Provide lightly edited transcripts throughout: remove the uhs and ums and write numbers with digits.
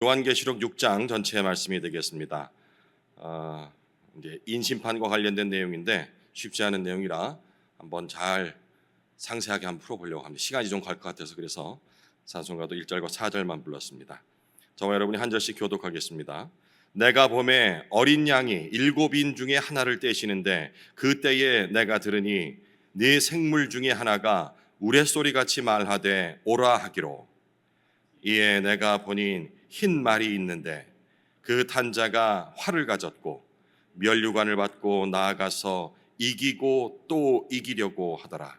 요한계시록 6장 전체의 말씀이 되겠습니다. 이제 인심판과 관련된 내용인데 쉽지 않은 내용이라 한번 잘 상세하게 한번 풀어보려고 합니다. 시간이 좀 갈 것 같아서 그래서 찬송가도 1절과 4절만 불렀습니다. 저와 여러분이 한 절씩 교독하겠습니다. 내가 봄에 어린 양이 7인 중에 하나를 떼시는데 그때에 내가 들으니 네 생물 중에 하나가 우레소리같이 말하되 오라 하기로. 이에 내가 보니 흰 말이 있는데 그 탄자가 활을 가졌고 면류관을 받고 나아가서 이기고 또 이기려고 하더라.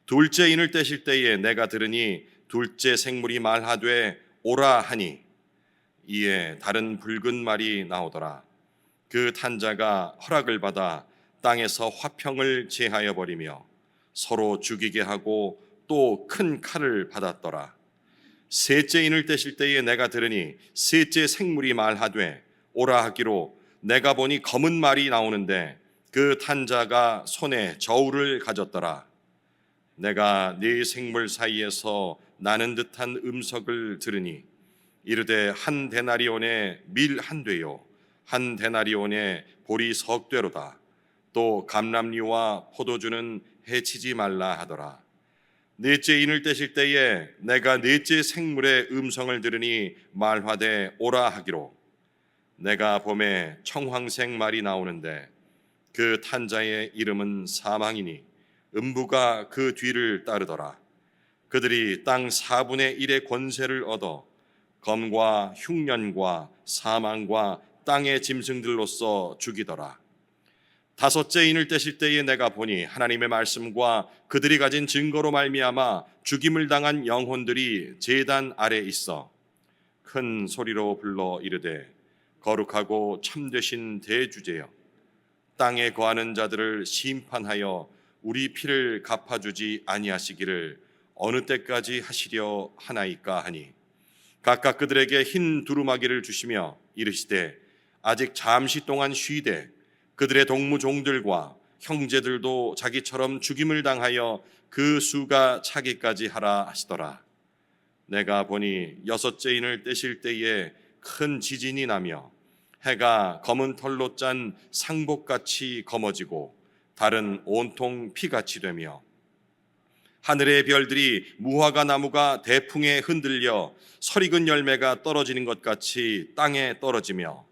둘째 인을 떼실 때에 내가 들으니 둘째 생물이 말하되 오라 하니 이에 다른 붉은 말이 나오더라. 그 탄자가 허락을 받아 땅에서 화평을 제하여 버리며 서로 죽이게 하고 또 큰 칼을 받았더라. 셋째 인을 떼실 때에 내가 들으니 셋째 생물이 말하되 오라 하기로. 내가 보니 검은 말이 나오는데 그 탄자가 손에 저울을 가졌더라. 내가 네 생물 사이에서 나는 듯한 음성을 들으니 이르되 한 데나리온에 밀 한 되요 한 데나리온에 보리 석 되로다. 또 감람류와 포도주는 해치지 말라 하더라. 넷째 인을 떼실 때에 내가 넷째 생물의 음성을 들으니 말하되 오라 하기로. 내가 봄에 청황색 말이 나오는데 그 탄자의 이름은 사망이니 음부가 그 뒤를 따르더라. 그들이 땅 4분의 1의 권세를 얻어 검과 흉년과 사망과 땅의 짐승들로서 죽이더라. 다섯째 인을 떼실 때에 내가 보니 하나님의 말씀과 그들이 가진 증거로 말미암아 죽임을 당한 영혼들이 제단 아래 있어 큰 소리로 불러 이르되 거룩하고 참되신 대주제여, 땅에 거하는 자들을 심판하여 우리 피를 갚아주지 아니하시기를 어느 때까지 하시려 하나이까 하니, 각각 그들에게 흰 두루마기를 주시며 이르시되 아직 잠시 동안 쉬되 그들의 동무종들과 형제들도 자기처럼 죽임을 당하여 그 수가 차기까지 하라 하시더라. 내가 보니 여섯째 인을 떼실 때에 큰 지진이 나며 해가 검은 털로 짠 상복같이 검어지고 달은 온통 피같이 되며 하늘의 별들이 무화과 나무가 대풍에 흔들려 설익은 열매가 떨어지는 것 같이 땅에 떨어지며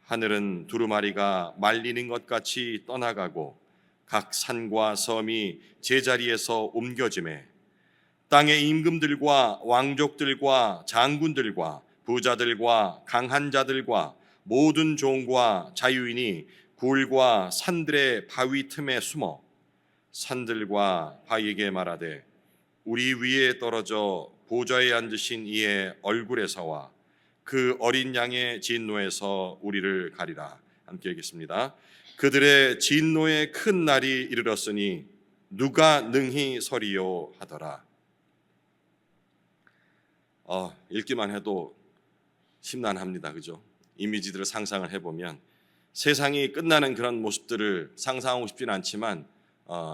하늘은 두루마리가 말리는 것 같이 떠나가고 각 산과 섬이 제자리에서 옮겨지매 땅의 임금들과 왕족들과 장군들과 부자들과 강한 자들과 모든 종과 자유인이 굴과 산들의 바위 틈에 숨어 산들과 바위에게 말하되 우리 위에 떨어져 보좌에 앉으신 이의 얼굴에서와 그 어린 양의 진노에서 우리를 가리라. 함께 읽겠습니다. 그들의 진노의 큰 날이 이르렀으니 누가 능히 서리요 하더라. 읽기만 해도 심란합니다. 그죠? 이미지들을 상상을 해보면 세상이 끝나는 그런 모습들을 상상하고 싶지는 않지만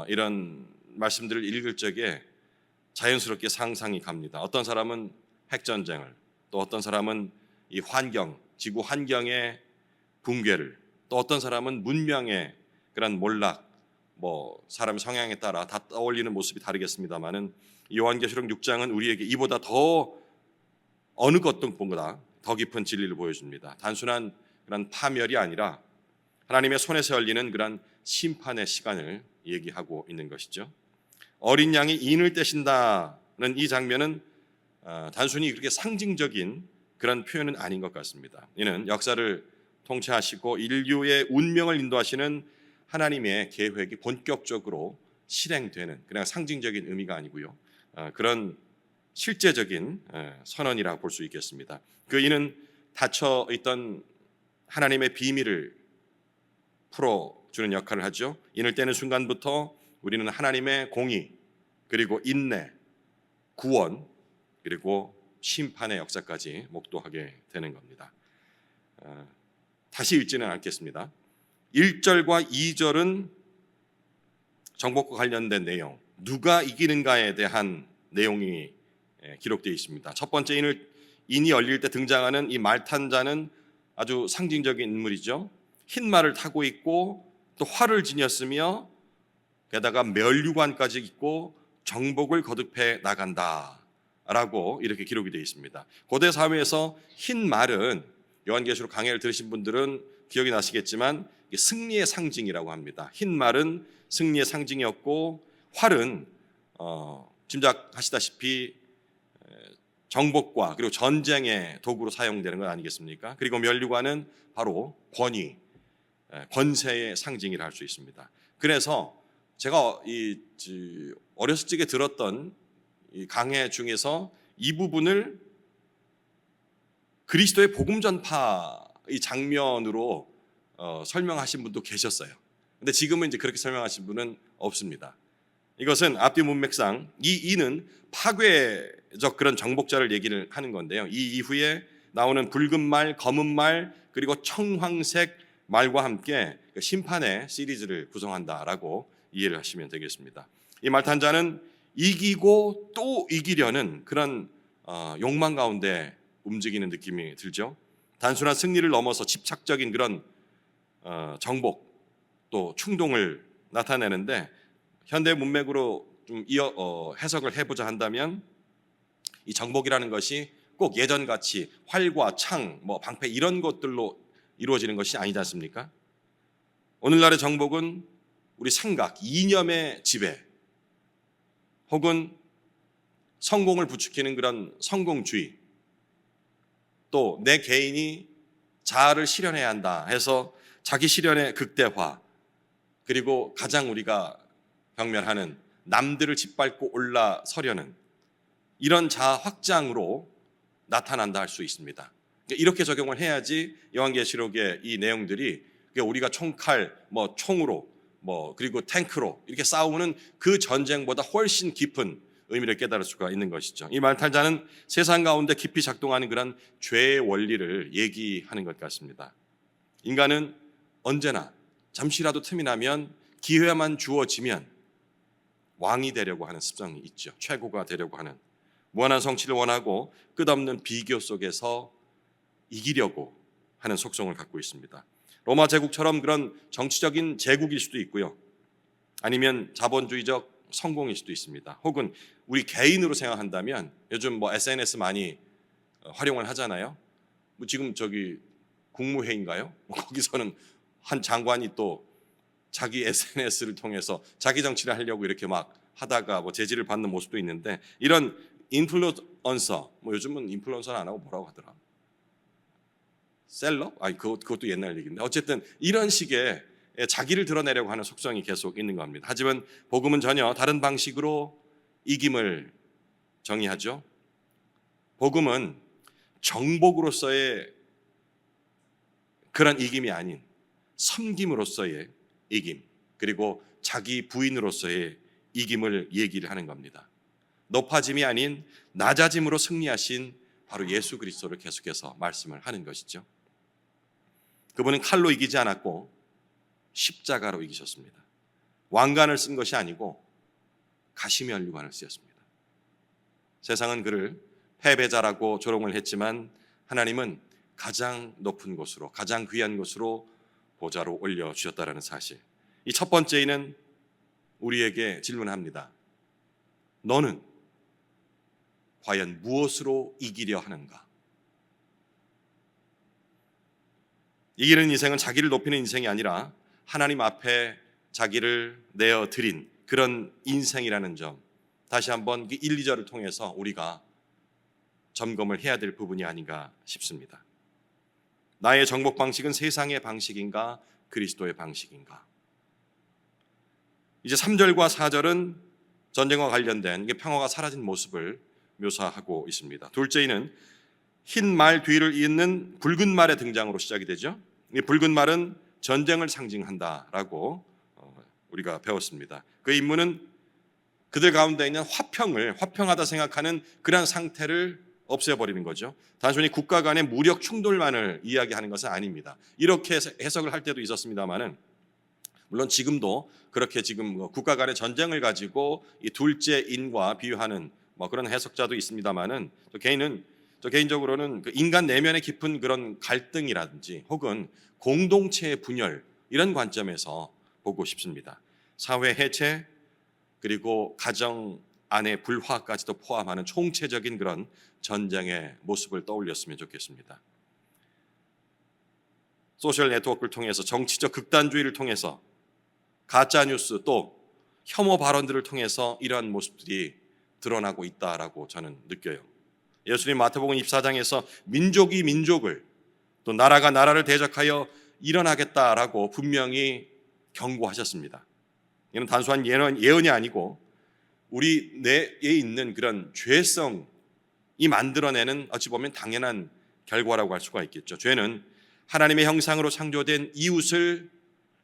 이런 말씀들을 읽을 적에 자연스럽게 상상이 갑니다. 어떤 사람은 핵전쟁을, 또 어떤 사람은 이 환경, 지구 환경의 붕괴를, 또 어떤 사람은 문명의 그런 몰락, 사람 성향에 따라 다 떠올리는 모습이 다르겠습니다만은 요한계시록 6장은 우리에게 이보다 더 어느 것보다 더 깊은 진리를 보여줍니다. 단순한 그런 파멸이 아니라 하나님의 손에서 열리는 그런 심판의 시간을 얘기하고 있는 것이죠. 어린 양이 인을 떼신다는 이 장면은 단순히 그렇게 상징적인 그런 표현은 아닌 것 같습니다. 이는 역사를 통치하시고 인류의 운명을 인도하시는 하나님의 계획이 본격적으로 실행되는 그냥 상징적인 의미가 아니고요. 그런 실제적인 선언이라고 볼 수 있겠습니다. 그 이는 닫혀 있던 하나님의 비밀을 풀어주는 역할을 하죠. 인을 떼는 순간부터 우리는 하나님의 공의, 그리고 인내, 구원, 그리고 심판의 역사까지 목도하게 되는 겁니다. 다시 읽지는 않겠습니다. 1절과 2절은 정복과 관련된 내용, 누가 이기는가에 대한 내용이 기록되어 있습니다. 첫 번째 인이 열릴 때 등장하는 이 말 탄 자는 아주 상징적인 인물이죠. 흰 말을 타고 있고 또 활을 지녔으며 게다가 면류관까지 입고 정복을 거듭해 나간다라고 이렇게 기록이 되어 있습니다. 고대 사회에서 흰 말은 요한계시록 강해를 들으신 분들은 기억이 나시겠지만 승리의 상징이라고 합니다. 흰 말은 승리의 상징이었고 활은 짐작하시다시피 정복과 그리고 전쟁의 도구로 사용되는 것 아니겠습니까? 그리고 면류관은 바로 권위, 권세의 상징이라 할 수 있습니다. 그래서 제가 어렸을 적에 들었던 이 강해 중에서 이 부분을 그리스도의 복음 전파의 장면으로 설명하신 분도 계셨어요. 근데 지금은 이제 그렇게 설명하신 분은 없습니다. 이것은 앞뒤 문맥상 이 이는 파괴적 그런 정복자를 얘기를 하는 건데요. 이 이후에 나오는 붉은 말, 검은 말, 그리고 청황색 말과 함께 심판의 시리즈를 구성한다라고 이해를 하시면 되겠습니다. 이 말탄 자는 이기고 또 이기려는 그런 욕망 가운데 움직이는 느낌이 들죠. 단순한 승리를 넘어서 집착적인 그런 정복 또 충동을 나타내는데 현대 문맥으로 좀 해석을 해보자 한다면 이 정복이라는 것이 꼭 예전같이 활과 창, 방패 이런 것들로 이루어지는 것이 아니지 않습니까? 오늘날의 정복은 우리 생각, 이념의 지배 혹은 성공을 부추기는 그런 성공주의 또 내 개인이 자아를 실현해야 한다 해서 자기 실현의 극대화 그리고 가장 우리가 경멸하는 남들을 짓밟고 올라서려는 이런 자아 확장으로 나타난다 할 수 있습니다. 이렇게 적용을 해야지 요한계시록의 이 내용들이 우리가 총칼, 총으로, 그리고 탱크로 이렇게 싸우는 그 전쟁보다 훨씬 깊은 의미를 깨달을 수가 있는 것이죠. 이 말탈자는 세상 가운데 깊이 작동하는 그런 죄의 원리를 얘기하는 것 같습니다. 인간은 언제나 잠시라도 틈이 나면 기회만 주어지면 왕이 되려고 하는 습성이 있죠. 최고가 되려고 하는 무한한 성취를 원하고 끝없는 비교 속에서 이기려고 하는 속성을 갖고 있습니다. 로마 제국처럼 그런 정치적인 제국일 수도 있고요. 아니면 자본주의적 성공일 수도 있습니다. 혹은 우리 개인으로 생각한다면 요즘 SNS 많이 활용을 하잖아요. 지금 국무회의인가요? 거기서는 한 장관이 또 자기 SNS를 통해서 자기 정치를 하려고 이렇게 막 하다가 제지를 받는 모습도 있는데 이런 인플루언서, 요즘은 인플루언서는 안 하고 뭐라고 하더라? 셀러? 그것도 옛날 얘기인데 어쨌든 이런 식의 자기를 드러내려고 하는 속성이 계속 있는 겁니다. 하지만 복음은 전혀 다른 방식으로 이김을 정의하죠. 복음은 정복으로서의 그런 이김이 아닌 섬김으로서의 이김 그리고 자기 부인으로서의 이김을 얘기를 하는 겁니다. 높아짐이 아닌 낮아짐으로 승리하신 바로 예수 그리스도를 계속해서 말씀을 하는 것이죠. 그분은 칼로 이기지 않았고 십자가로 이기셨습니다. 왕관을 쓴 것이 아니고 가시면류관을 쓰였습니다. 세상은 그를 패배자라고 조롱을 했지만 하나님은 가장 높은 곳으로 가장 귀한 곳으로 보좌로 올려주셨다는 사실. 이 첫 번째는 우리에게 질문합니다. 너는 과연 무엇으로 이기려 하는가? 이기는 인생은 자기를 높이는 인생이 아니라 하나님 앞에 자기를 내어드린 그런 인생이라는 점, 다시 한번 1, 2절을 통해서 우리가 점검을 해야 될 부분이 아닌가 싶습니다. 나의 정복 방식은 세상의 방식인가 그리스도의 방식인가? 이제 3절과 4절은 전쟁과 관련된 평화가 사라진 모습을 묘사하고 있습니다. 둘째는 흰 말 뒤를 잇는 붉은 말의 등장으로 시작이 되죠. 이 붉은 말은 전쟁을 상징한다라고 우리가 배웠습니다. 그 임무는 그들 가운데 있는 화평하다 생각하는 그러한 상태를 없애버리는 거죠. 단순히 국가 간의 무력 충돌만을 이야기하는 것은 아닙니다. 이렇게 해석을 할 때도 있었습니다만은 물론 지금도 그렇게 지금 국가 간의 전쟁을 가지고 이 둘째 인과 비유하는 그런 해석자도 있습니다만은 또 개인은 저 개인적으로는 그 인간 내면의 깊은 그런 갈등이라든지 혹은 공동체의 분열 이런 관점에서 보고 싶습니다. 사회 해체 그리고 가정 안의 불화까지도 포함하는 총체적인 그런 전쟁의 모습을 떠올렸으면 좋겠습니다. 소셜 네트워크를 통해서 정치적 극단주의를 통해서 가짜 뉴스 또 혐오 발언들을 통해서 이러한 모습들이 드러나고 있다라고 저는 느껴요. 예수님 마태복음 24장에서 민족이 민족을 또 나라가 나라를 대적하여 일어나겠다라고 분명히 경고하셨습니다. 이는 단순한 예언이 아니고 우리 내에 있는 그런 죄성이 만들어내는 어찌 보면 당연한 결과라고 할 수가 있겠죠. 죄는 하나님의 형상으로 창조된 이웃을,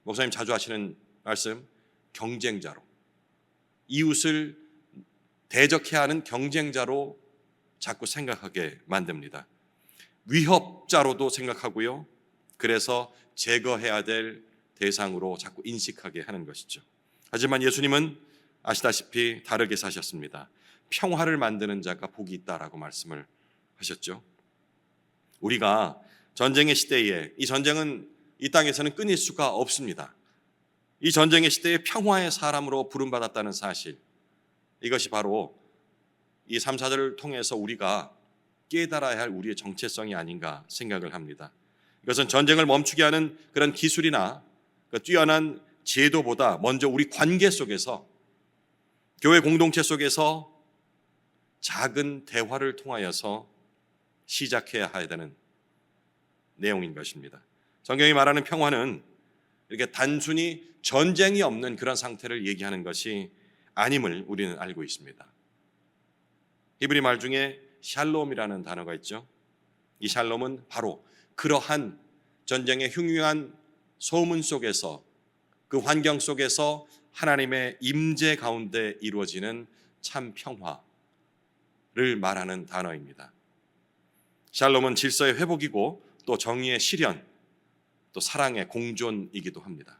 목사님 자주 하시는 말씀, 경쟁자로, 이웃을 대적해야 하는 경쟁자로 자꾸 생각하게 만듭니다. 위협자로도 생각하고요. 그래서 제거해야 될 대상으로 자꾸 인식하게 하는 것이죠. 하지만 예수님은 아시다시피 다르게 사셨습니다. 평화를 만드는 자가 복이 있다라고 말씀을 하셨죠. 우리가 전쟁의 시대에, 이 전쟁은 이 땅에서는 끊일 수가 없습니다. 이 전쟁의 시대에 평화의 사람으로 부름받았다는 사실, 이것이 바로 이 3, 4절을 통해서 우리가 깨달아야 할 우리의 정체성이 아닌가 생각을 합니다. 이것은 전쟁을 멈추게 하는 그런 기술이나 그 뛰어난 제도보다 먼저 우리 관계 속에서, 교회 공동체 속에서 작은 대화를 통하여서 시작해야 되는 내용인 것입니다. 성경이 말하는 평화는 이렇게 단순히 전쟁이 없는 그런 상태를 얘기하는 것이 아님을 우리는 알고 있습니다. 히브리 말 중에 샬롬이라는 단어가 있죠. 이 샬롬은 바로 그러한 전쟁의 흉흉한 소문 속에서, 그 환경 속에서 하나님의 임재 가운데 이루어지는 참 평화를 말하는 단어입니다. 샬롬은 질서의 회복이고 또 정의의 실현, 또 사랑의 공존이기도 합니다.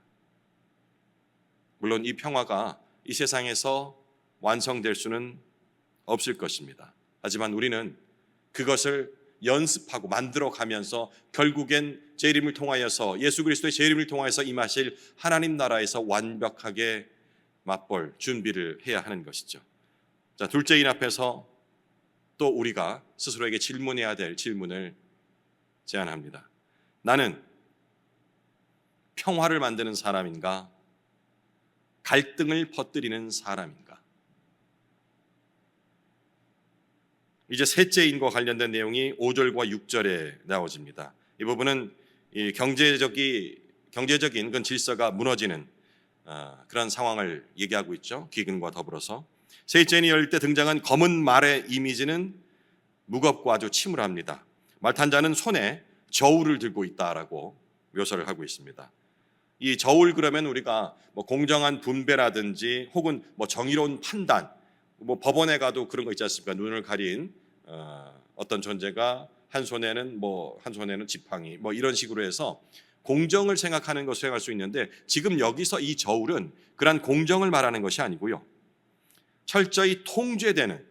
물론 이 평화가 이 세상에서 완성될 수는 없을 것입니다. 하지만 우리는 그것을 연습하고 만들어가면서 결국엔 제 이름을 통하여서, 예수 그리스도의 제 이름을 통하여서 임하실 하나님 나라에서 완벽하게 맛볼 준비를 해야 하는 것이죠. 자, 둘째인 앞에서 또 우리가 스스로에게 질문해야 될 질문을 제안합니다. 나는 평화를 만드는 사람인가? 갈등을 퍼뜨리는 사람인가? 이제 셋째인과 관련된 내용이 5절과 6절에 나오집니다. 이 부분은 이 경제적인 그런 질서가 무너지는 그런 상황을 얘기하고 있죠. 기근과 더불어서 셋째인이 열 때 등장한 검은 말의 이미지는 무겁고 아주 침울합니다. 말 탄 자는 손에 저울을 들고 있다라고 묘사를 하고 있습니다. 이 저울, 그러면 우리가 뭐 공정한 분배라든지 혹은 뭐 정의로운 판단, 뭐 법원에 가도 그런 거 있지 않습니까? 눈을 가린 어떤 존재가 한 손에는 지팡이, 뭐 이런 식으로 해서 공정을 생각하는 것을 생각할 수 있는데, 지금 여기서 이 저울은 그러한 공정을 말하는 것이 아니고요, 철저히 통제되는,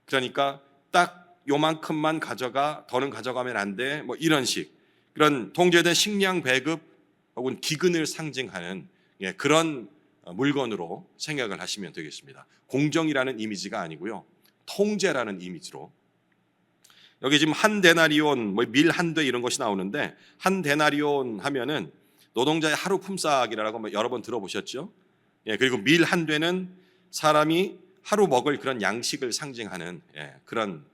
그러니까 딱 요만큼만 가져가, 더는 가져가면 안 돼, 뭐 이런 식, 그런 통제된 식량 배급 혹은 기근을 상징하는 그런 물건으로 생각을 하시면 되겠습니다. 공정이라는 이미지가 아니고요, 통제라는 이미지로. 여기 지금 한 데나리온, 밀 한 대 이런 것이 나오는데, 한 데나리온 하면은 노동자의 하루 품삯이라고 여러 번 들어보셨죠? 그리고 밀 한 대는 사람이 하루 먹을 그런 양식을 상징하는 그런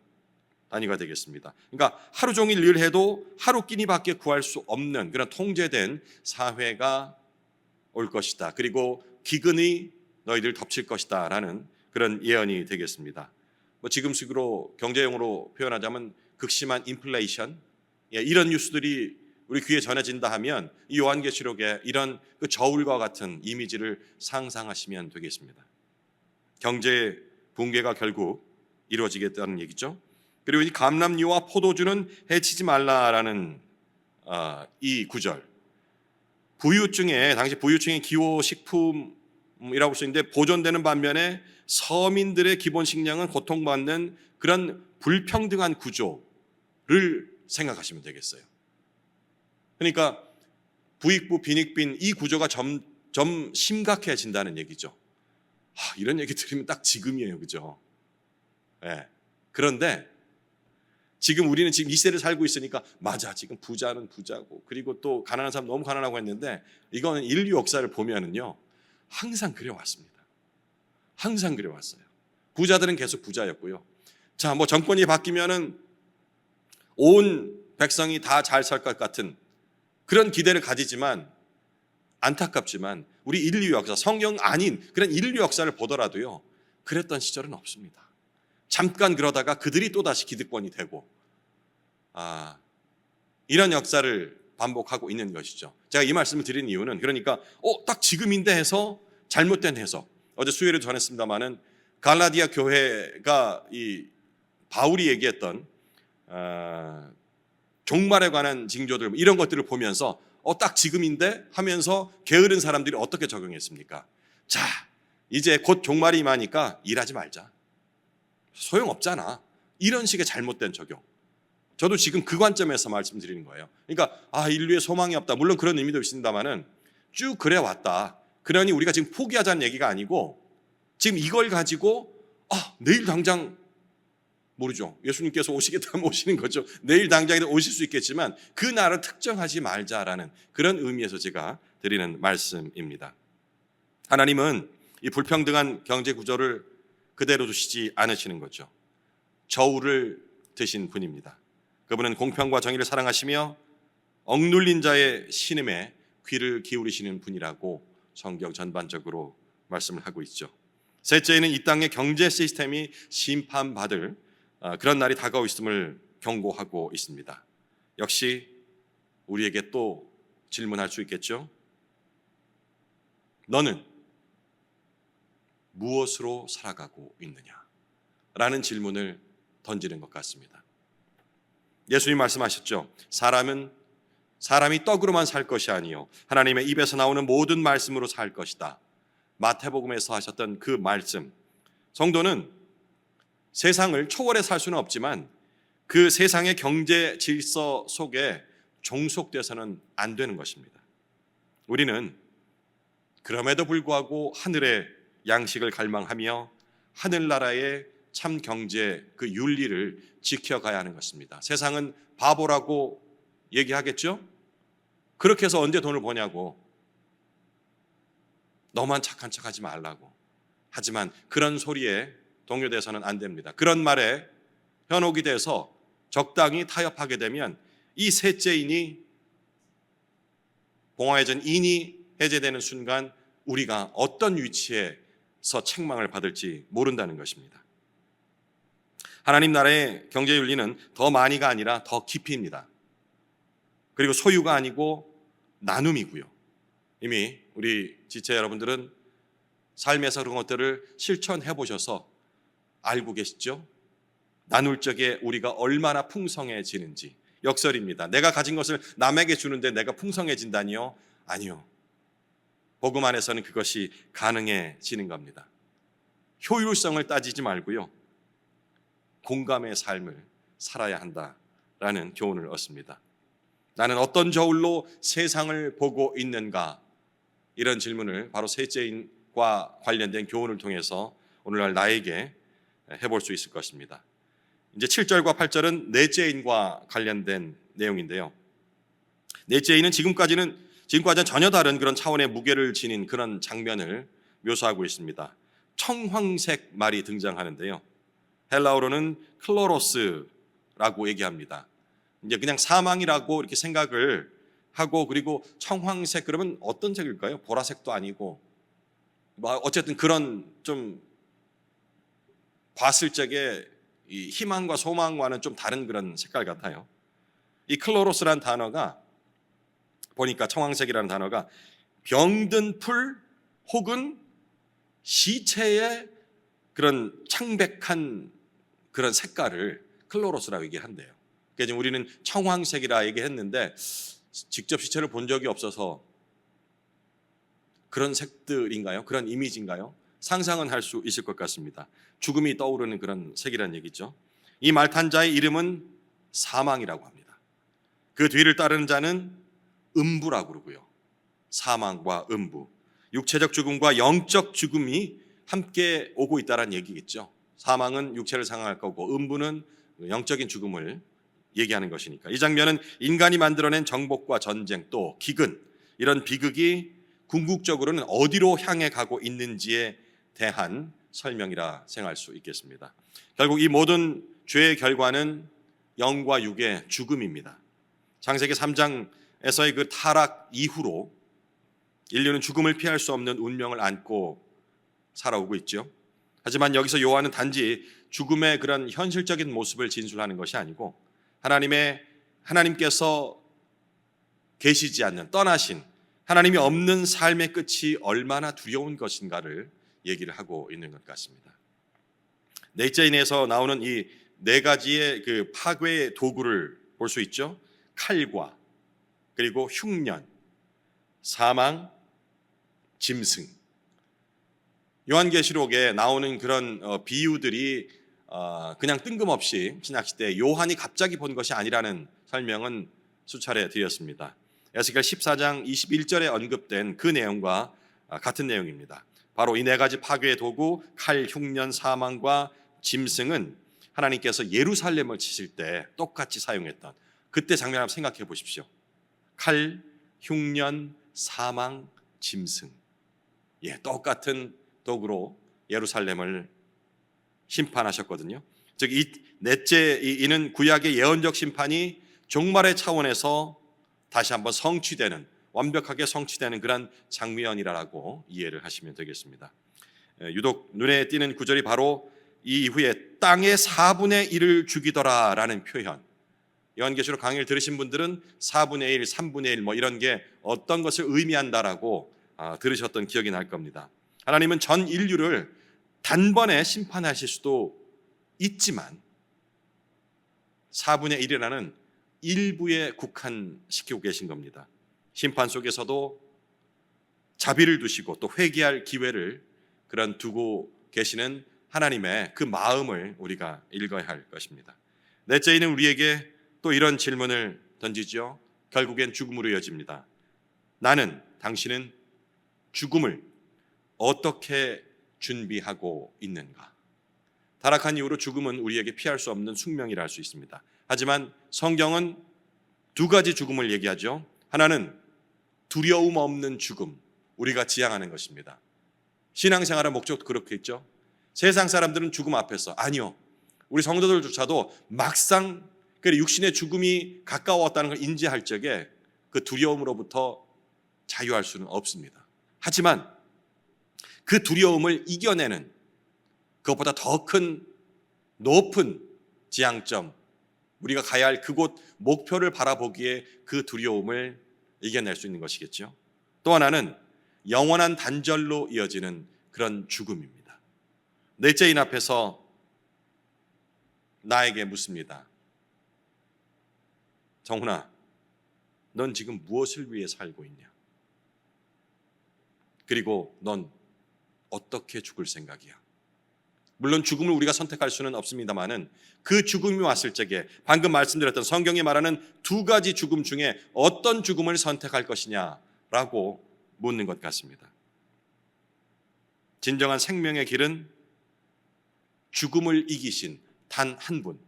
단위가 되겠습니다. 그러니까 하루 종일 일해도 하루 끼니밖에 구할 수 없는 그런 통제된 사회가 올 것이다. 그리고 기근이 너희들 덮칠 것이다 라는 그런 예언이 되겠습니다. 뭐 지금식으로 경제용어로 표현하자면 극심한 인플레이션, 이런 뉴스들이 우리 귀에 전해진다 하면 이 요한계시록에 이런 그 저울과 같은 이미지를 상상하시면 되겠습니다. 경제 붕괴가 결국 이루어지겠다는 얘기죠. 그리고 이 감람류와 포도주는 해치지 말라라는 이 구절, 부유증에, 당시 부유층의 기호식품이라고 볼 수 있는데 보존되는 반면에 서민들의 기본 식량은 고통받는 그런 불평등한 구조, 생각하시면 되겠어요. 그러니까 부익부 빈익빈 이 구조가 점점 심각해진다는 얘기죠. 이런 얘기 들으면 딱 지금이에요, 그죠? 네. 그런데 지금 우리는 지금 이 시대를 살고 있으니까 맞아, 지금 부자는 부자고 그리고 또 가난한 사람 너무 가난하고 했는데 이거는 인류 역사를 보면은요 항상 그래왔습니다. 항상 그래왔어요. 부자들은 계속 부자였고요. 자, 뭐 정권이 바뀌면은 온 백성이 다 잘 살 것 같은 그런 기대를 가지지만 안타깝지만 우리 인류 역사, 성경 아닌 그런 인류 역사를 보더라도요 그랬던 시절은 없습니다. 잠깐 그러다가 그들이 또다시 기득권이 되고 이런 역사를 반복하고 있는 것이죠. 제가 이 말씀을 드린 이유는 그러니까 딱 지금인데 해서 잘못된 해석. 어제 수요일에 전했습니다마는 갈라디아 교회가 이 바울이 얘기했던 종말에 관한 징조들 이런 것들을 보면서 딱 지금인데 하면서 게으른 사람들이 어떻게 적용했습니까? 자, 이제 곧 종말이 임하니까 일하지 말자. 소용없잖아. 이런 식의 잘못된 적용. 저도 지금 그 관점에서 말씀드리는 거예요. 그러니까 인류에 소망이 없다. 물론 그런 의미도 있습니다만은 쭉 그래 왔다. 그러니 우리가 지금 포기하자는 얘기가 아니고 지금 이걸 가지고 내일 당장 모르죠. 예수님께서 오시겠다면 오시는 거죠. 내일 당장에도 오실 수 있겠지만 그 날을 특정하지 말자라는 그런 의미에서 제가 드리는 말씀입니다. 하나님은 이 불평등한 경제 구조를 그대로 두시지 않으시는 거죠. 저울을 드신 분입니다. 그분은 공평과 정의를 사랑하시며 억눌린 자의 신음에 귀를 기울이시는 분이라고 성경 전반적으로 말씀을 하고 있죠. 셋째는 이 땅의 경제 시스템이 심판받을 그런 날이 다가오고 있음을 경고하고 있습니다. 역시 우리에게 또 질문할 수 있겠죠. 너는 무엇으로 살아가고 있느냐? 라는 질문을 던지는 것 같습니다. 예수님 말씀하셨죠. 사람이 떡으로만 살 것이 아니요 하나님의 입에서 나오는 모든 말씀으로 살 것이다. 마태복음에서 하셨던 그 말씀. 성도는 세상을 초월해 살 수는 없지만 그 세상의 경제 질서 속에 종속돼서는 안 되는 것입니다. 우리는 그럼에도 불구하고 하늘의 양식을 갈망하며 하늘나라의 참 경제 그 윤리를 지켜가야 하는 것입니다. 세상은 바보라고 얘기하겠죠? 그렇게 해서 언제 돈을 버냐고, 너만 착한 척하지 말라고. 하지만 그런 소리에 동요돼서는 안 됩니다. 그런 말에 현혹이 돼서 적당히 타협하게 되면 이 셋째인이 봉화의 전 인이 해제되는 순간 우리가 어떤 위치에서 책망을 받을지 모른다는 것입니다. 하나님 나라의 경제 윤리는 더 많이가 아니라 더 깊이입니다. 그리고 소유가 아니고 나눔이고요. 이미 우리 지체 여러분들은 삶에서 그런 것들을 실천해 보셔서 알고 계시죠? 나눌 적에 우리가 얼마나 풍성해지는지. 역설입니다. 내가 가진 것을 남에게 주는데 내가 풍성해진다니요? 아니요. 복음 안에서는 그것이 가능해지는 겁니다. 효율성을 따지지 말고요. 공감의 삶을 살아야 한다라는 교훈을 얻습니다. 나는 어떤 저울로 세상을 보고 있는가? 이런 질문을 바로 셋째인과 관련된 교훈을 통해서 오늘날 나에게 해볼 수 있을 것입니다. 이제 7절과 8절은 넷째인과 관련된 내용인데요. 넷째인은 지금까지는 전혀 다른 그런 차원의 무게를 지닌 그런 장면을 묘사하고 있습니다. 청황색 말이 등장하는데요. 헬라어로는 클로로스라고 얘기합니다. 이제 그냥 사망이라고 이렇게 생각을 하고, 그리고 청황색 그러면 어떤 색일까요? 보라색도 아니고 어쨌든 그런 좀 봤을 적에 이 희망과 소망과는 좀 다른 그런 색깔 같아요. 이 클로로스라는 단어가 보니까 청황색이라는 단어가 병든 풀 혹은 시체의 그런 창백한 그런 색깔을 클로로스라고 얘기한대요. 그러니까 지금 우리는 청황색이라 얘기했는데 직접 시체를 본 적이 없어서 그런 색들인가요? 그런 이미지인가요? 상상은 할 수 있을 것 같습니다. 죽음이 떠오르는 그런 색이라는 얘기죠. 이 말탄자의 이름은 사망이라고 합니다. 그 뒤를 따르는 자는 음부라고 그러고요. 사망과 음부, 육체적 죽음과 영적 죽음이 함께 오고 있다는 얘기겠죠. 사망은 육체를 상할 거고 음부는 영적인 죽음을 얘기하는 것이니까. 이 장면은 인간이 만들어낸 정복과 전쟁, 또 기근, 이런 비극이 궁극적으로는 어디로 향해 가고 있는지에 대한 설명이라 생각할 수 있겠습니다. 결국 이 모든 죄의 결과는 영과 육의 죽음입니다. 창세기 3장에서의 그 타락 이후로 인류는 죽음을 피할 수 없는 운명을 안고 살아오고 있죠. 하지만 여기서 요한은 단지 죽음의 그런 현실적인 모습을 진술하는 것이 아니고 하나님께서 계시지 않는, 떠나신, 하나님이 없는 삶의 끝이 얼마나 두려운 것인가를 얘기를 하고 있는 것 같습니다. 넷째인에서 나오는 이 네 가지의 그 파괴의 도구를 볼 수 있죠. 칼과 그리고 흉년, 사망, 짐승. 요한계시록에 나오는 그런 비유들이 그냥 뜬금없이 신약시대에 요한이 갑자기 본 것이 아니라는 설명은 수차례 드렸습니다. 에스겔 14장 21절에 언급된 그 내용과 같은 내용입니다. 바로 이 네 가지 파괴의 도구, 칼, 흉년, 사망과 짐승은 하나님께서 예루살렘을 치실 때 똑같이 사용했던 그때 장면 한번 생각해 보십시오. 칼, 흉년, 사망, 짐승. 똑같은 도구로 예루살렘을 심판하셨거든요. 즉 이 넷째 이는 구약의 예언적 심판이 종말의 차원에서 다시 한번 성취되는, 완벽하게 성취되는 그런 장면이라고 이해를 하시면 되겠습니다. 유독 눈에 띄는 구절이 바로 이 이후에 땅의 4분의 1을 죽이더라라는 표현. 요한계시록 강의를 들으신 분들은 4분의 1, 3분의 1 뭐 이런 게 어떤 것을 의미한다라고 들으셨던 기억이 날 겁니다. 하나님은 전 인류를 단번에 심판하실 수도 있지만 4분의 1이라는 일부에 국한시키고 계신 겁니다. 심판 속에서도 자비를 두시고 또 회개할 기회를 그런 두고 계시는 하나님의 그 마음을 우리가 읽어야 할 것입니다. 넷째는 우리에게 또 이런 질문을 던지죠. 결국엔 죽음으로 이어집니다. 당신은 죽음을 어떻게 준비하고 있는가? 타락한 이후로 죽음은 우리에게 피할 수 없는 숙명이라 할 수 있습니다. 하지만 성경은 두 가지 죽음을 얘기하죠. 하나는 두려움 없는 죽음, 우리가 지향하는 것입니다. 신앙생활의 목적도 그렇게 있죠. 세상 사람들은 죽음 앞에서, 아니요, 우리 성도들조차도 막상 육신의 죽음이 가까웠다는 걸 인지할 적에 그 두려움으로부터 자유할 수는 없습니다. 하지만 그 두려움을 이겨내는 그것보다 더 큰 높은 지향점, 우리가 가야 할 그곳 목표를 바라보기에 그 두려움을 이겨낼 수 있는 것이겠죠. 또 하나는 영원한 단절로 이어지는 그런 죽음입니다. 넷째인 앞에서 나에게 묻습니다. 정훈아, 넌 지금 무엇을 위해 살고 있냐? 그리고 넌 어떻게 죽을 생각이야? 물론 죽음을 우리가 선택할 수는 없습니다만은 그 죽음이 왔을 적에 방금 말씀드렸던 성경이 말하는 두 가지 죽음 중에 어떤 죽음을 선택할 것이냐라고 묻는 것 같습니다. 진정한 생명의 길은 죽음을 이기신 단 한 분,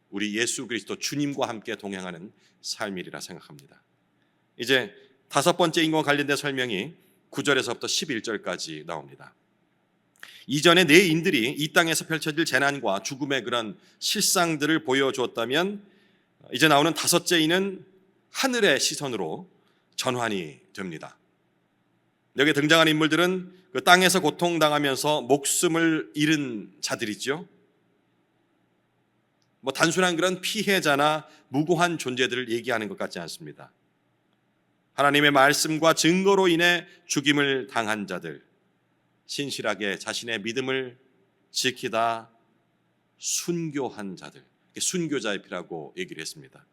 우리 예수 그리스도 주님과 함께 동행하는 삶이라 생각합니다. 이제 다섯 번째 인과 관련된 설명이 9절에서부터 11절까지 나옵니다. 이전에 네 인들이 이 땅에서 펼쳐질 재난과 죽음의 그런 실상들을 보여주었다면 이제 나오는 다섯째 인은 하늘의 시선으로 전환이 됩니다. 여기 등장하는 인물들은 그 땅에서 고통당하면서 목숨을 잃은 자들이죠. 단순한 그런 피해자나 무고한 존재들을 얘기하는 것 같지 않습니다. 하나님의 말씀과 증거로 인해 죽임을 당한 자들, 신실하게 자신의 믿음을 지키다 순교한 자들, 순교자의 피라고 얘기를 했습니다.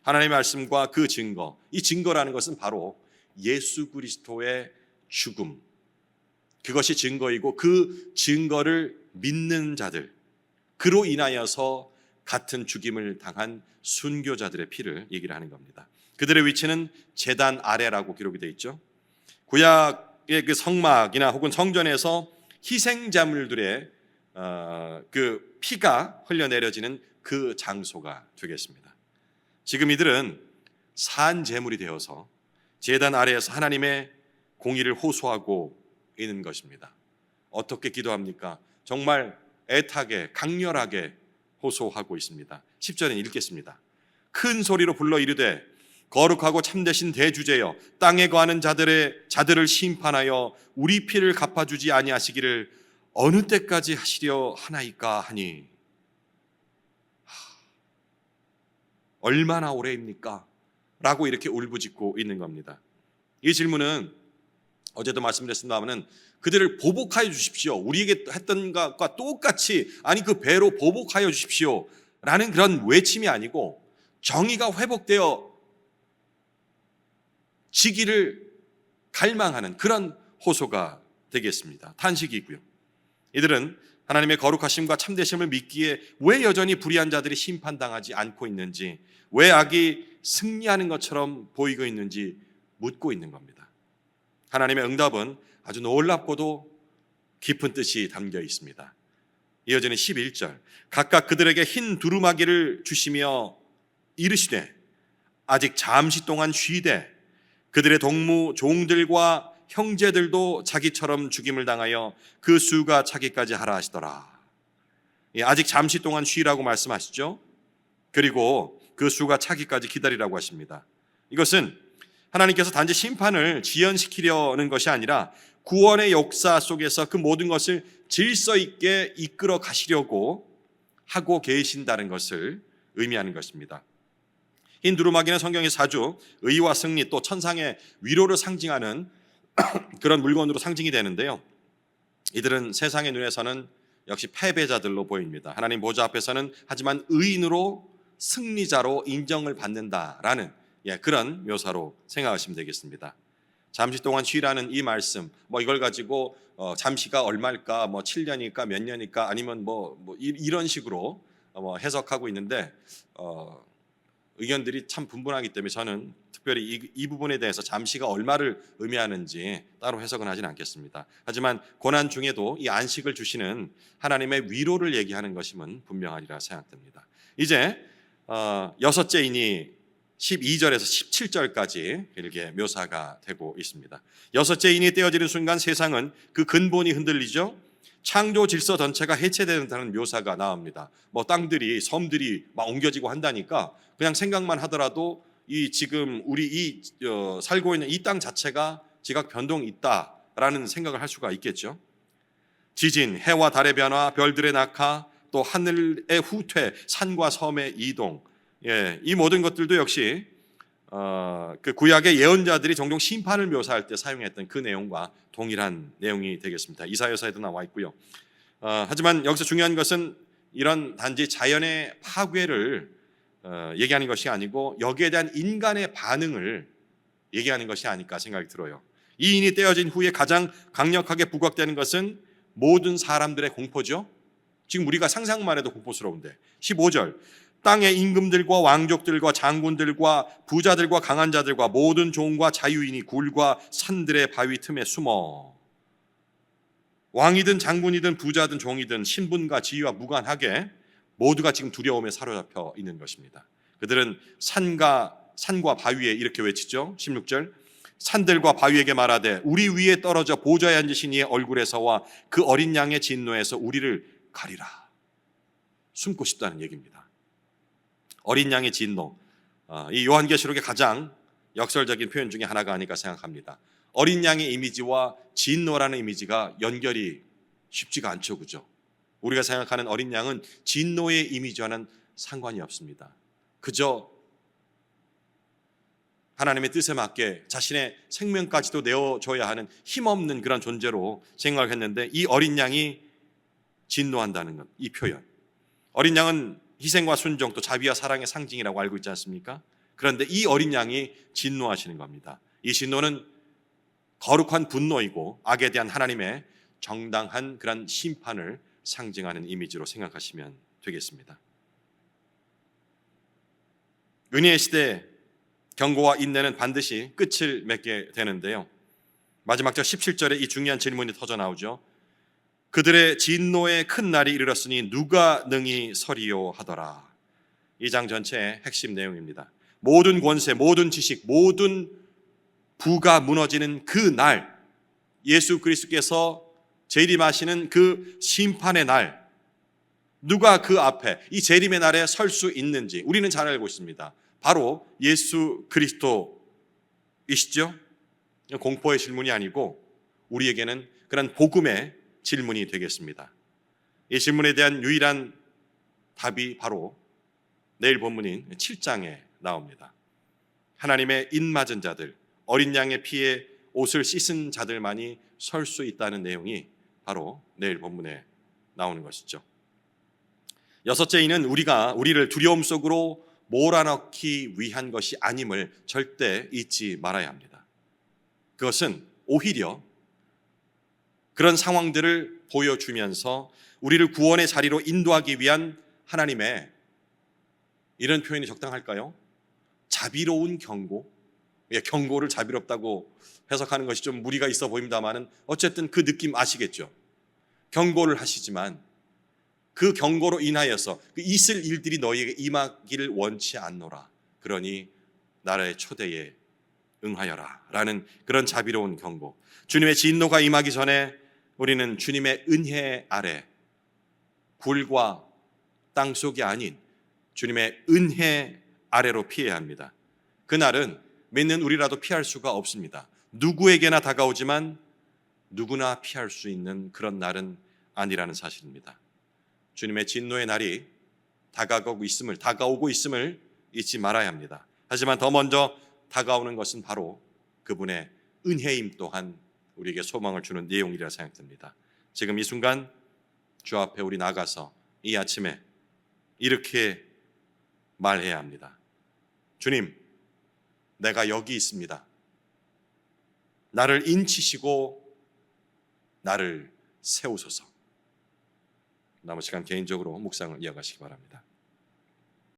하나님의 말씀과 그 증거, 이 증거라는 것은 바로 예수 그리스도의 죽음, 그것이 증거이고 그 증거를 믿는 자들, 그로 인하여서 같은 죽임을 당한 순교자들의 피를 얘기를 하는 겁니다. 그들의 위치는 제단 아래라고 기록이 되어 있죠. 구약의 그 성막이나 혹은 성전에서 희생자물들의 그 피가 흘려내려지는 그 장소가 되겠습니다. 지금 이들은 산 제물이 되어서 제단 아래에서 하나님의 공의를 호소하고 있는 것입니다. 어떻게 기도합니까? 정말 애타게 강렬하게 호소하고 있습니다. 10절에 읽겠습니다. 큰 소리로 불러 이르되 거룩하고 참되신 대주제여 땅에 거하는 자들을 심판하여 우리 피를 갚아주지 아니하시기를 어느 때까지 하시려 하나이까 하니 얼마나 오래입니까? 라고 이렇게 울부짖고 있는 겁니다. 이 질문은 어제도 말씀드렸습니다마는 그들을 보복하여 주십시오. 우리에게 했던 것과 똑같이 아니 그 배로 보복하여 주십시오 라는 그런 외침이 아니고 정의가 회복되어 지기를 갈망하는 그런 호소가 되겠습니다. 탄식이고요. 이들은 하나님의 거룩하심과 참되심을 믿기에 왜 여전히 불의한 자들이 심판당하지 않고 있는지, 왜 악이 승리하는 것처럼 보이고 있는지 묻고 있는 겁니다. 하나님의 응답은 아주 놀랍고도 깊은 뜻이 담겨 있습니다. 이어지는 11절 각각 그들에게 흰 두루마기를 주시며 이르시되 아직 잠시 동안 쉬되 그들의 동무 종들과 형제들도 자기처럼 죽임을 당하여 그 수가 차기까지 하라 하시더라. 아직 잠시 동안 쉬라고 말씀하시죠. 그리고 그 수가 차기까지 기다리라고 하십니다. 이것은 하나님께서 단지 심판을 지연시키려는 것이 아니라 구원의 역사 속에서 그 모든 것을 질서 있게 이끌어 가시려고 하고 계신다는 것을 의미하는 것입니다. 흰 두루마기는 성경의 사주, 의와 승리 또 천상의 위로를 상징하는 그런 물건으로 상징이 되는데요. 이들은 세상의 눈에서는 역시 패배자들로 보입니다. 하나님 보좌 앞에서는 하지만 의인으로 승리자로 인정을 받는다라는 그런 묘사로 생각하시면 되겠습니다. 잠시 동안 쉬라는 이 말씀, 이걸 가지고 잠시가 얼마일까, 7년일까, 몇 년일까, 아니면 이런 식으로 해석하고 있는데 의견들이 참 분분하기 때문에 저는 특별히 이 부분에 대해서 잠시가 얼마를 의미하는지 따로 해석은 하진 않겠습니다. 하지만 고난 중에도 이 안식을 주시는 하나님의 위로를 얘기하는 것임은 분명하리라 생각됩니다. 이제 여섯째 인이 12절에서 17절까지 이렇게 묘사가 되고 있습니다. 여섯째 인이 떼어지는 순간 세상은 그 근본이 흔들리죠. 창조 질서 전체가 해체된다는 묘사가 나옵니다. 땅들이 섬들이 막 옮겨지고 한다니까 그냥 생각만 하더라도 이 지금 우리 살고 있는 이 땅 자체가 지각 변동이 있다라는 생각을 할 수가 있겠죠. 지진, 해와 달의 변화, 별들의 낙하, 또 하늘의 후퇴, 산과 섬의 이동, 이 모든 것들도 역시 그 구약의 예언자들이 종종 심판을 묘사할 때 사용했던 그 내용과 동일한 내용이 되겠습니다. 이사야서에도 나와 있고요. 하지만 여기서 중요한 것은 이런 단지 자연의 파괴를 얘기하는 것이 아니고 여기에 대한 인간의 반응을 얘기하는 것이 아닐까 생각이 들어요. 이 인이 떼어진 후에 가장 강력하게 부각되는 것은 모든 사람들의 공포죠. 지금 우리가 상상만 해도 공포스러운데 15절 땅의 임금들과 왕족들과 장군들과 부자들과 강한 자들과 모든 종과 자유인이 굴과 산들의 바위 틈에 숨어 왕이든 장군이든 부자든 종이든 신분과 지위와 무관하게 모두가 지금 두려움에 사로잡혀 있는 것입니다. 그들은 산과 바위에 이렇게 외치죠. 16절 산들과 바위에게 말하되 우리 위에 떨어져 보좌에 앉으신 이의 얼굴에서와 그 어린 양의 진노에서 우리를 가리라. 숨고 싶다는 얘기입니다. 어린 양의 진노, 이 요한계시록의 가장 역설적인 표현 중에 하나가 아닐까 생각합니다. 어린 양의 이미지와 진노라는 이미지가 연결이 쉽지가 않죠, 그죠? 우리가 생각하는 어린 양은 진노의 이미지와는 상관이 없습니다. 그저 하나님의 뜻에 맞게 자신의 생명까지도 내어줘야 하는 힘없는 그런 존재로 생각을 했는데 이 어린 양이 진노한다는 것, 이 표현. 어린 양은 희생과 순종 또 자비와 사랑의 상징이라고 알고 있지 않습니까? 그런데 이 어린 양이 진노하시는 겁니다. 이 진노는 거룩한 분노이고 악에 대한 하나님의 정당한 그런 심판을 상징하는 이미지로 생각하시면 되겠습니다. 은혜의 시대 경고와 인내는 반드시 끝을 맺게 되는데요. 마지막 절 17절에 이 중요한 질문이 터져 나오죠. 그들의 진노의 큰 날이 이르렀으니 누가 능히 서리요 하더라. 이 장 전체의 핵심 내용입니다. 모든 권세, 모든 지식, 모든 부가 무너지는 그 날, 예수 그리스도께서 재림하시는 그 심판의 날, 누가 그 앞에 이 재림의 날에 설 수 있는지 우리는 잘 알고 있습니다. 바로 예수 그리스도이시죠. 공포의 질문이 아니고 우리에게는 그런 복음의 질문이 되겠습니다. 이 질문에 대한 유일한 답이 바로 내일 본문인 7장에 나옵니다. 하나님의 인맞은 자들, 어린 양의 피에 옷을 씻은 자들만이 설 수 있다는 내용이 바로 내일 본문에 나오는 것이죠. 여섯째, 이는 우리를 두려움 속으로 몰아넣기 위한 것이 아님을 절대 잊지 말아야 합니다. 그것은 오히려 그런 상황들을 보여주면서 우리를 구원의 자리로 인도하기 위한 하나님의, 이런 표현이 적당할까요? 자비로운 경고. 경고를 자비롭다고 해석하는 것이 좀 무리가 있어 보입니다만은 어쨌든 그 느낌 아시겠죠? 경고를 하시지만 그 경고로 인하여서 그 있을 일들이 너희에게 임하기를 원치 않노라. 그러니 나라의 초대에 응하여라 라는 그런 자비로운 경고. 주님의 진노가 임하기 전에 우리는 주님의 은혜 아래, 불과 땅속이 아닌 주님의 은혜 아래로 피해야 합니다. 그날은 믿는 우리라도 피할 수가 없습니다. 누구에게나 다가오지만 누구나 피할 수 있는 그런 날은 아니라는 사실입니다. 주님의 진노의 날이 다가오고 있음을 잊지 말아야 합니다. 하지만 더 먼저 다가오는 것은 바로 그분의 은혜임 또한 우리에게 소망을 주는 내용이라 생각됩니다. 지금 이 순간 주 앞에 우리 나가서 이 아침에 이렇게 말해야 합니다. 주님, 내가 여기 있습니다. 나를 인치시고 나를 세우소서. 남은 시간 개인적으로 묵상을 이어가시기 바랍니다.